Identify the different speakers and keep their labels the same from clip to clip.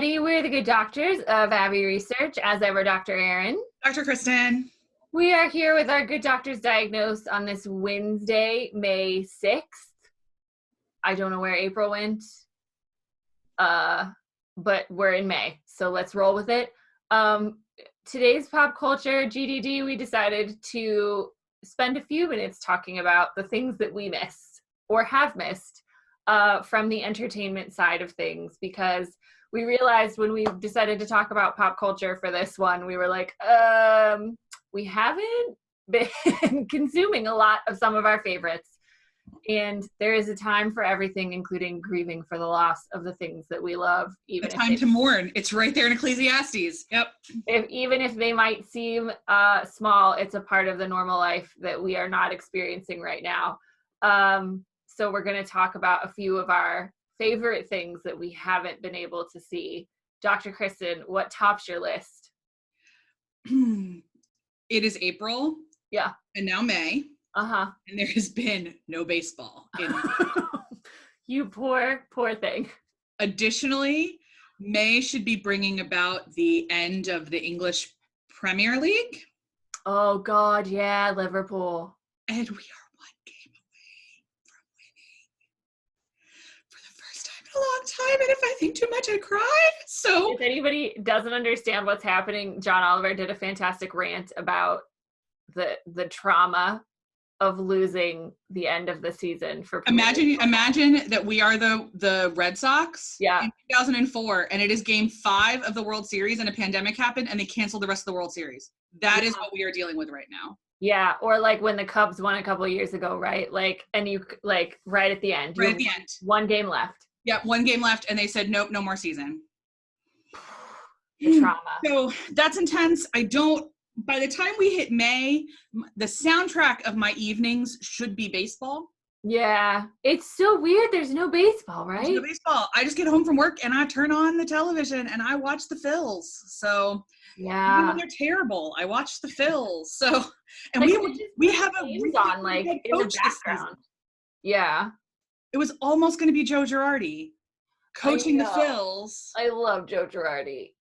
Speaker 1: everybody. We're the Good Doctors of Abbey Research. As ever, Dr. Erin.
Speaker 2: Dr. Kristen.
Speaker 1: We are here with our Good Doctors Diagnose on this Wednesday, May 6th. I don't know where April went, but we're in May, so let's roll with it. Today's pop culture GDD, we decided to spend a few minutes talking about the things that we missed or have missed from the entertainment side of things, because we realized when we decided to talk about pop culture for this one, we were like, we haven't been consuming a lot of some of our favorites. And there is a time for everything, including grieving for the loss of the things that we love.
Speaker 2: Even a time to mourn. It's right there in Ecclesiastes. Yep.
Speaker 1: Even if they might seem small, it's a part of the normal life that we are not experiencing right now. So we're going to talk about a few of our favorite things that we haven't been able to see. Dr. Kristen, what tops your list?
Speaker 2: It is April.
Speaker 1: Yeah.
Speaker 2: And now May.
Speaker 1: Uh-huh.
Speaker 2: And there has been no baseball.
Speaker 1: You poor thing.
Speaker 2: Additionally, May should be bringing about the end of the English Premier League.
Speaker 1: Oh, God, yeah, Liverpool.
Speaker 2: And we are one game away from winning for the first time in a long time. And if I think too much, I cry. So
Speaker 1: if anybody doesn't understand what's happening, John Oliver did a fantastic rant about the trauma of losing the end of the season for
Speaker 2: imagine that we are the Red Sox in 2004, and it is game 5 of the World Series, and a pandemic happened and they canceled the rest of the World Series. That is what we are dealing with right now.
Speaker 1: Yeah, or like when the Cubs won a couple of years ago, right? Like, and you like right at the end.
Speaker 2: Right at the end.
Speaker 1: One game left.
Speaker 2: Yeah, one game left, and they said nope, no more season.
Speaker 1: The trauma.
Speaker 2: So that's intense. By the time we hit May, the soundtrack of my evenings should be baseball.
Speaker 1: Yeah. It's so weird. There's no baseball, right?
Speaker 2: There's no baseball. I just get home from work and I turn on the television and I watch the Phils. So
Speaker 1: yeah,
Speaker 2: even though they're terrible, I watch the Phils. So, and like, we have a really
Speaker 1: on like in the background. Yeah.
Speaker 2: It was almost going to be Joe Girardi coaching the Phils.
Speaker 1: I love Joe Girardi.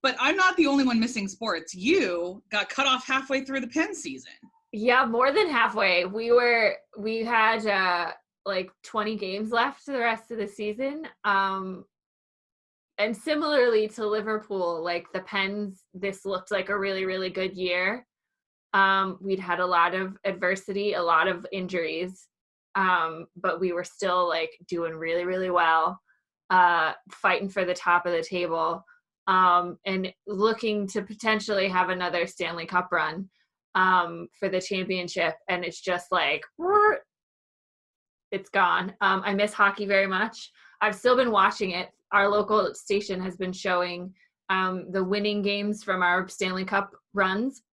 Speaker 2: But I'm not the only one missing sports. You got cut off halfway through the Penn season.
Speaker 1: Yeah, more than halfway. We had like 20 games left the rest of the season. And similarly to Liverpool, like the Pens, this looked like a really, really good year. We'd had a lot of adversity, a lot of injuries, but we were still like doing really, really well, fighting for the top of the table. And looking to potentially have another Stanley Cup run for the championship, and it's just like it's gone. I miss hockey very much. I've still been watching it. Our local station has been showing the winning games from our Stanley Cup runs,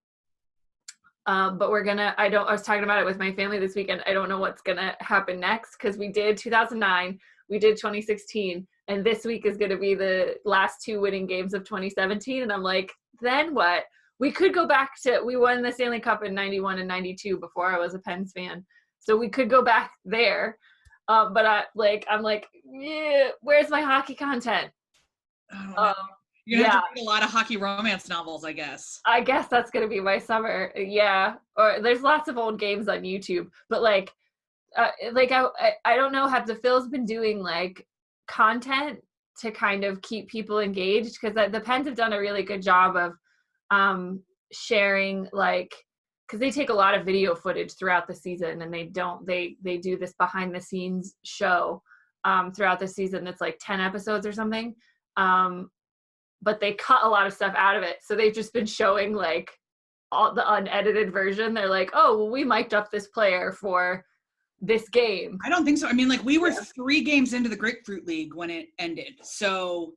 Speaker 1: but I was talking about it with my family this weekend. I don't know what's gonna happen next, because we did 2009, we did 2016, and this week is going to be the last 2 winning games of 2017. And I'm like, then what? We could go back we won the Stanley Cup in 91 and 92 before I was a Pens fan. So we could go back there. But I'm like, yeah, where's my hockey content?
Speaker 2: You're going to have to read a lot of hockey romance novels, I guess.
Speaker 1: I guess that's going to be my summer. Yeah. Or there's lots of old games on YouTube, but I don't know, have the Phils been doing like content to kind of keep people engaged? Because the Pens have done a really good job of sharing, like, because they take a lot of video footage throughout the season, and they do this behind the scenes show throughout the season that's like 10 episodes or something, but they cut a lot of stuff out of it, so they've just been showing like all the unedited version. They're like, oh well, we mic'd up this player for this game.
Speaker 2: I don't think so. I mean, like, we were 3 games into the Grapefruit League when it ended. So,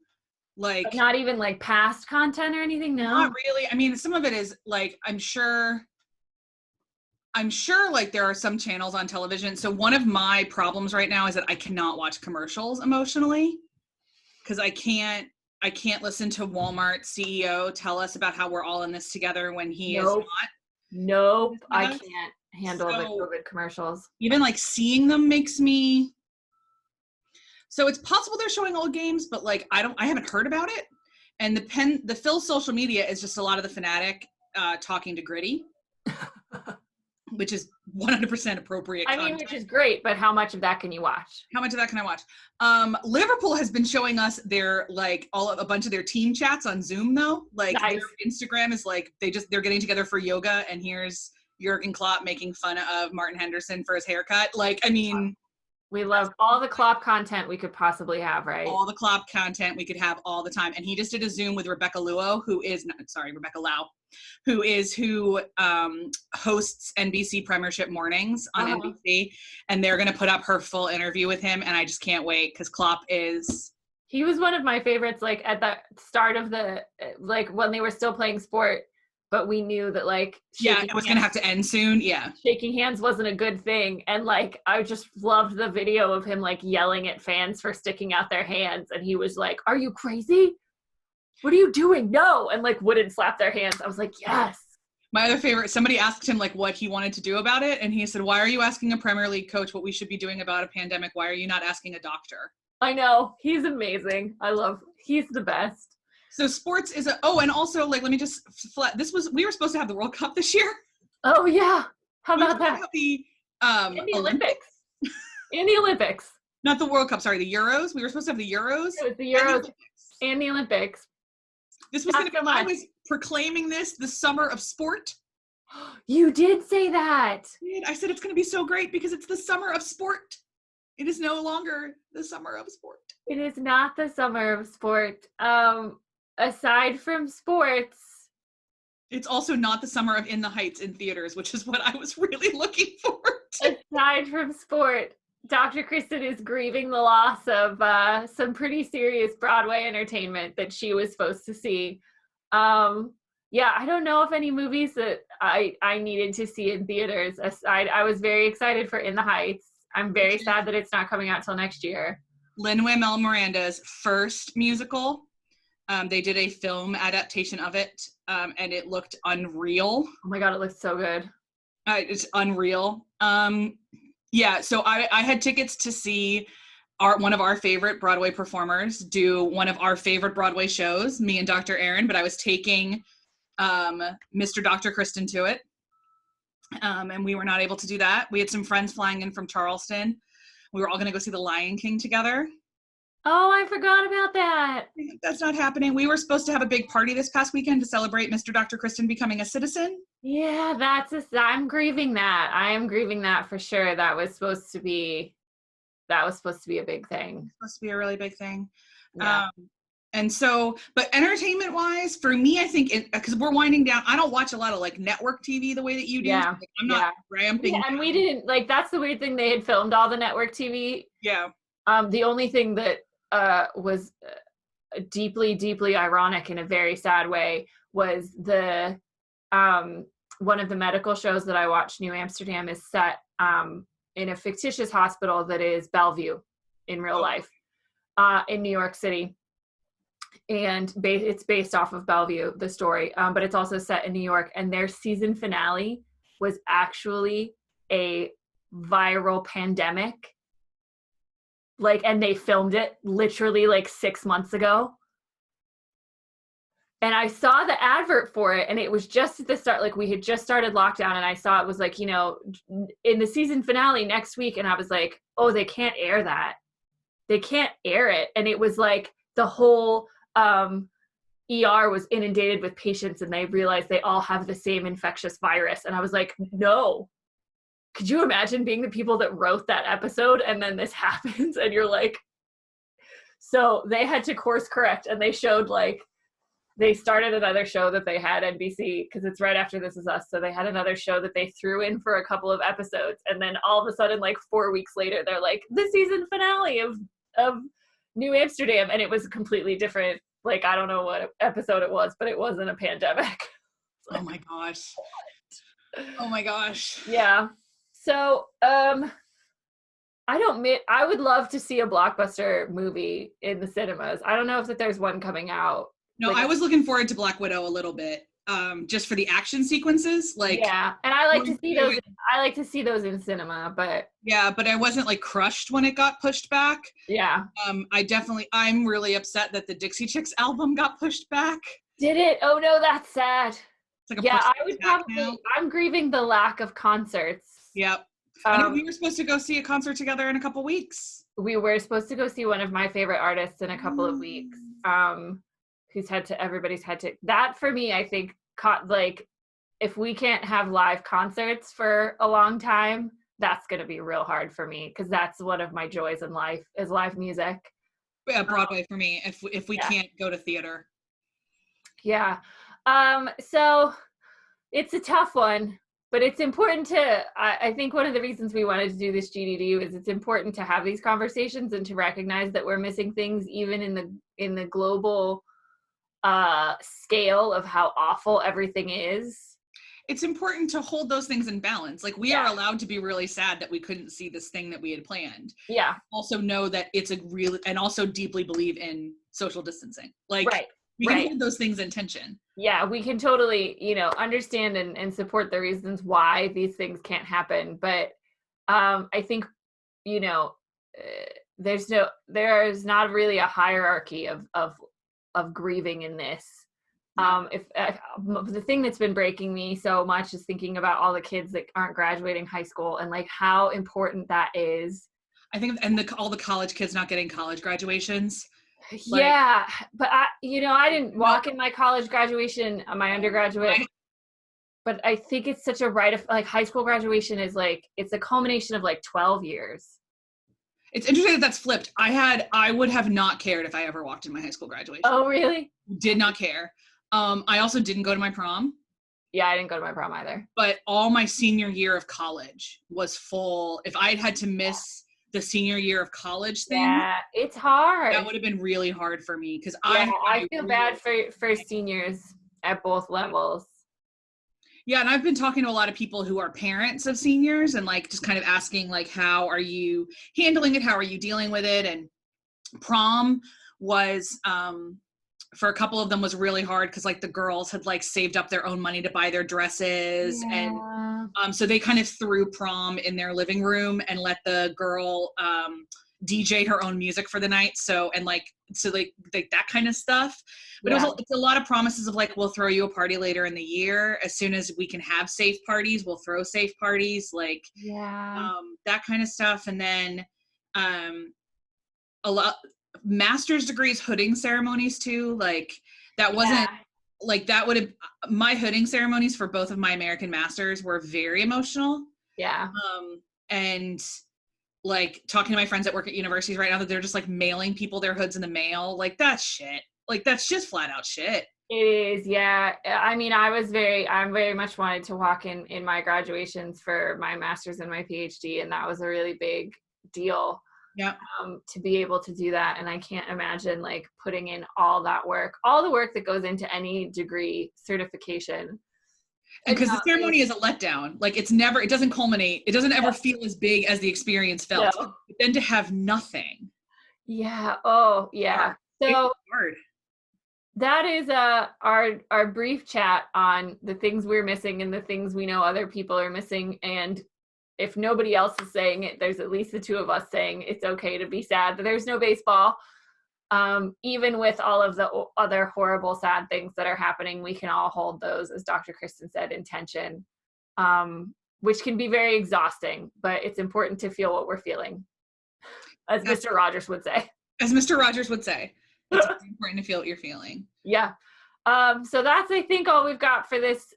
Speaker 2: like...
Speaker 1: But not even, like, past content or anything? No?
Speaker 2: Not really. I mean, some of it is, like, I'm sure, like, there are some channels on television. So one of my problems right now is that I cannot watch commercials emotionally, because I can't listen to Walmart CEO tell us about how we're all in this together when he is not.
Speaker 1: Nope. I can't handle the COVID commercials.
Speaker 2: Even like seeing them makes me So it's possible they're showing old games, but like I haven't heard about it. And the Phil's social media is just a lot of the Fanatic talking to Gritty, which is 100% appropriate content.
Speaker 1: Which is great, but how much of that can you watch?
Speaker 2: How much of that can I watch? Liverpool has been showing us their like a bunch of their team chats on Zoom though. Like
Speaker 1: nice.
Speaker 2: Their Instagram is like they're getting together for yoga, and here's Jurgen Klopp making fun of Martin Henderson for his haircut. Like, I mean,
Speaker 1: we love all the Klopp content we could possibly have, right?
Speaker 2: All the Klopp content we could have all the time. And he just did a Zoom with Rebecca Lau, who hosts NBC Premiership Mornings on NBC. And they're going to put up her full interview with him. And I just can't wait because Klopp is...
Speaker 1: He was one of my favorites, like at the start of like when they were still playing sport, but we knew that like
Speaker 2: it was gonna have to end soon.
Speaker 1: Shaking hands wasn't a good thing, and like I just loved the video of him like yelling at fans for sticking out their hands, and he was like, "Are you crazy? What are you doing? No!" and like wouldn't slap their hands. I was like, yes.
Speaker 2: My other favorite, somebody asked him like what he wanted to do about it, and he said, "Why are you asking a Premier League coach what we should be doing about a pandemic? Why are you not asking a doctor?"
Speaker 1: I know, he's amazing. He's the best.
Speaker 2: So sports is and also like, let me just we were supposed to have the World Cup this year.
Speaker 1: Oh yeah. How about that?
Speaker 2: The
Speaker 1: Olympics. And the Olympics.
Speaker 2: Not the World Cup, sorry, the Euros. We were supposed to have the Euros.
Speaker 1: It was the Euros and the Olympics.
Speaker 2: This was going to be, I was proclaiming this the summer of sport.
Speaker 1: You did say that.
Speaker 2: I said it's going to be so great because it's the summer of sport. It is no longer the summer of sport.
Speaker 1: It is not the summer of sport. Aside from sports,
Speaker 2: it's also not the summer of In the Heights in theaters, which is what I was really looking forward to.
Speaker 1: Aside from sport, Dr. Kristen is grieving the loss of some pretty serious Broadway entertainment that she was supposed to see. I don't know if any movies that I needed to see in theaters. Aside, I was very excited for In the Heights. I'm very sad that it's not coming out till next year.
Speaker 2: Lin-Manuel Miranda's first musical. They did a film adaptation of it, and it looked unreal.
Speaker 1: Oh my God, it looks so good.
Speaker 2: It's unreal. So I had tickets to see one of our favorite Broadway performers do one of our favorite Broadway shows, me and Dr. Aaron, but I was taking Mr. Dr. Kristen to it, and we were not able to do that. We had some friends flying in from Charleston. We were all going to go see The Lion King together.
Speaker 1: Oh, I forgot about that.
Speaker 2: That's not happening. We were supposed to have a big party this past weekend to celebrate Mr. Dr. Kristen becoming a citizen.
Speaker 1: Yeah, I'm grieving that. I am grieving that for sure. That was supposed to be a big thing.
Speaker 2: Supposed to be a really big thing.
Speaker 1: Yeah.
Speaker 2: And so, but entertainment wise, for me, I think because we're winding down, I don't watch a lot of like network TV the way that you do.
Speaker 1: Yeah.
Speaker 2: Like, I'm not ramping.
Speaker 1: Yeah, and we didn't that's the weird thing. They had filmed all the network TV.
Speaker 2: Yeah.
Speaker 1: The only thing that was deeply, deeply ironic in a very sad way was the one of the medical shows that I watched, New Amsterdam, is set in a fictitious hospital that is Bellevue in real life in New York City. And it's based off of Bellevue, the story, but it's also set in New York. And their season finale was actually a viral pandemic. And they filmed it literally 6 months ago. And I saw the advert for it, and it was just at the start, we had just started lockdown, and I saw it was in the season finale next week, and I was like, oh, they can't air that. They can't air it. And it was the whole ER was inundated with patients, and they realized they all have the same infectious virus. And I was like, no. Could you imagine being the people that wrote that episode and then this happens and you're like, so they had to course correct, and they showed they started another show that they had NBC because it's right after This Is Us. So they had another show that they threw in for a couple of episodes. And then all of a sudden, 4 weeks later, they're like, the season finale of New Amsterdam. And it was completely different. I don't know what episode it was, but it wasn't a pandemic.
Speaker 2: Oh my gosh. Oh my gosh.
Speaker 1: Yeah. So, I would love to see a blockbuster movie in the cinemas. I don't know if there's one coming out.
Speaker 2: No, I was looking forward to Black Widow a little bit. just for the action sequences. Like,
Speaker 1: yeah, and I like to see those. I like to see those in cinema, but
Speaker 2: yeah, but I wasn't like crushed when it got pushed back.
Speaker 1: yeah.
Speaker 2: I'm really upset that the Dixie Chicks album got pushed back.
Speaker 1: Did it? Oh no, that's sad.
Speaker 2: It's like a
Speaker 1: Yeah, I would probably.
Speaker 2: now.
Speaker 1: I'm grieving the lack of concerts.
Speaker 2: Yep. I know we were supposed to go see a concert together in a couple weeks.
Speaker 1: We were supposed to go see one of my favorite artists in a couple of weeks. Who's everybody's had to. That for me, I think, like, if we can't have live concerts for a long time, that's going to be real hard for me, because that's one of my joys in life is live music.
Speaker 2: Yeah, Broadway for me. If we can't go to theater.
Speaker 1: Yeah. So it's a tough one. But it's important I think one of the reasons we wanted to do this GDD is it's important to have these conversations and to recognize that we're missing things even in the global scale of how awful everything is.
Speaker 2: It's important to hold those things in balance. Like, we are allowed to be really sad that we couldn't see this thing that we had planned.
Speaker 1: Yeah.
Speaker 2: Also know that it's and also deeply believe in social distancing. Like,
Speaker 1: right.
Speaker 2: We can hold those things in tension. Yeah,
Speaker 1: we can totally, understand and support the reasons why these things can't happen. But I think, there's not really a hierarchy of grieving in this. If the thing that's been breaking me so much is thinking about all the kids that aren't graduating high school and like how important that is.
Speaker 2: I think, and all the college kids not getting college graduations.
Speaker 1: Yeah, but I didn't walk in my college graduation, my undergraduate, but I think it's such a rite of, like, high school graduation is like, it's a culmination of like 12 years.
Speaker 2: It's interesting that that's flipped. I would have not cared if I ever walked in my high school graduation.
Speaker 1: Oh, really?
Speaker 2: Did not care. I also didn't go to my prom.
Speaker 1: Yeah, I didn't go to my prom either.
Speaker 2: But all my senior year of college was full. If I had had to miss the senior year of college thing,
Speaker 1: yeah, it's hard.
Speaker 2: That would have been really hard for me, because
Speaker 1: I feel bad for seniors at both levels.
Speaker 2: Yeah, and I've been talking to a lot of people who are parents of seniors and like just kind of asking like, how are you handling it? How are you dealing with it? And prom was for a couple of them was really hard because like the girls had like saved up their own money to buy their dresses, and so they kind of threw prom in their living room and let the girl DJ her own music for the night. So that kind of stuff. But it's a lot of promises of like, we'll throw you a party later in the year. As soon as we can have safe parties, we'll throw safe parties, like that kind of stuff. And then a lot master's degrees, hooding ceremonies too. Like that wasn't like that would have my hooding ceremonies for both of my American masters were very emotional. Yeah. And like talking to my friends that work at universities right now that they're just like mailing people their hoods in the mail. Like that's shit. Like that's just flat out shit.
Speaker 1: It is. Yeah. I mean, I very much wanted to walk in my graduations for my master's and my PhD. And that was a really big deal. Yeah. To be able to do that. And I can't imagine like putting in all the work that goes into any degree certification.
Speaker 2: Because the ceremony is a letdown. Like it doesn't culminate. It doesn't ever feel as big as the experience felt. No. But then to have nothing.
Speaker 1: Yeah. Oh, yeah. So hard. That is our brief chat on the things we're missing and the things we know other people are missing. And if nobody else is saying it, there's at least the two of us saying it's okay to be sad that there's no baseball. Even with all of the other horrible, sad things that are happening, we can all hold those, as Dr. Kristen said, in tension, which can be very exhausting, but it's important to feel what we're feeling, as Mr. Rogers would say.
Speaker 2: As Mr. Rogers would say, it's important to feel what you're feeling.
Speaker 1: Yeah. So that's, I think, all we've got for this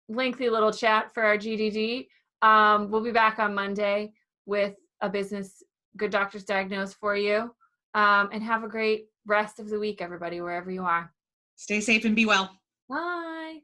Speaker 1: lengthy little chat for our GDD. We'll be back on Monday with a business Good Doctors Diagnose for you. And have a great rest of the week, everybody, wherever you are.
Speaker 2: Stay safe and be well.
Speaker 1: Bye.